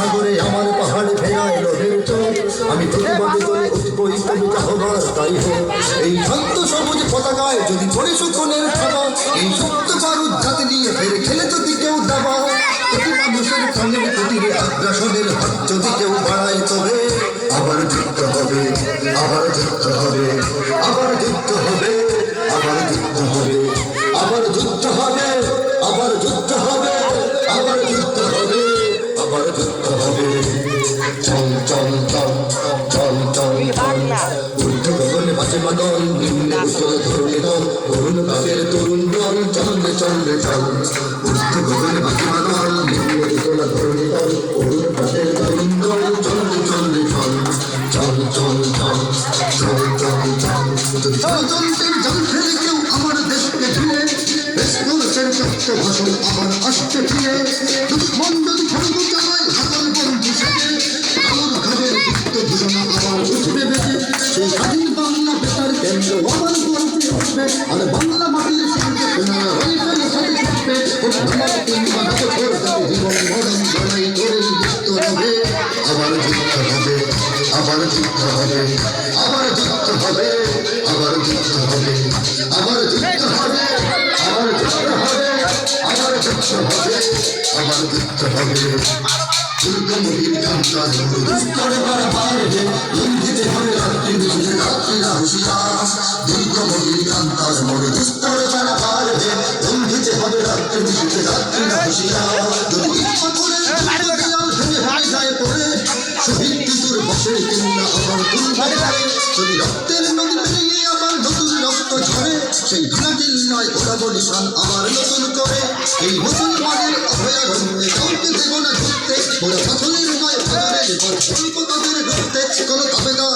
সাগরে আমার পাহাড়ে ভেড়ায় লোভের চোখ আমি প্রতিবাদে চলে উঠবই কবিতা হবার তাই হোক এই শান্ত সবুজ পতাকায় যদি পড়ে শুকনের খাবার এই সত্য বারুদ জাতি নিয়ে ফের খেলে যদি কেউ দাবা প্রতি মানুষের প্রাণের প্রতিরে আগ্রাসনের হাত যদি কেউ বাড়ায় তবে আবার যুদ্ধ হবে আবার যুদ্ধ হবে আবার যুদ্ধ হবে আবার যুদ্ধ হবে আবার যুদ্ধ হবে আবার যুদ্ধ হবে আবার যুদ্ধ হবে আবার যুদ্ধ হবে চল চল চল চল চল ঊর্ধ্ব গগনে বাজে মাদল নিম্নে উজ্জ্বল ধরণী দল তরুণ কালের তরুণ দল চললে চললে চল ঊর্ধ্ব গগনে বাজে মাদল নিম্নে উজ্জ্বল ধরণী দল তরুণ কালের তরুণ দল চললে চললে চল চল চল চল চল চল চল যদি ষড়যন্ত্রের জাল ফেলে কেউ আমার দেশকে ঘিরে বেশ করেছেন সত্য ভাষণ আবার আসছে ফিরে দুশ্মন যদি ভঙ্গ চালায় সকল বন্ধু সেজে আমার ঘরের যুক্ত ঘোষণা আবার উঠবে বেঁচে সেই স্বাধীন বাংলা বেতার কেন্দ্র আবার গর্বে উঠবে আর বাংলা মাটির সঙ্গে সোনার রাইফেলের সাথে থাকবে আমার তিন বাধা বছর তাতে জীবন মরণ লড়াই করেই যুক্ত হবে আবার যুক্ত হবে আবার যুক্ত হবে আবার যুক্ত হবে আবার যুক্ত হবে আবার যুক্ত হবে আবার যুক্ত হবে আবার যুক্ত হবে আবার যুক্ত হবে দুর্গমহির কান্তার দুস্তরে বারবার লঙ্ঘিতে হবে রাত্রি বিশুদ্ধ রাত্রিরা হুঁশিয়ার দুর্গমহির কান্তার মনে দুস্তরে বারবার লঙ্ঘিতে হবে রাত্রি বিশুদ্ধ রাত্রিরা হুঁশিয়ার যদি ইচ্ছা করে দেয়াল ভেঙে হয়ে যায় পড়ে শহীদ কিশোর বসে কিংবা আবার দুর্ভাগ্য যদি রক্তের নদী পেরিয়ে আবার নতুন রক্ত ঝরে সেই ঢাকিল নয় ওরা বলিশান আবার নতুন করে এই মুসলমানের অভয়ারণ্যে কাউকে দেব না ঢুকতে ওরা পাথরের নয় পাথরের পর স্বল্প তাদের ঢুকতে কোনো দাবেদার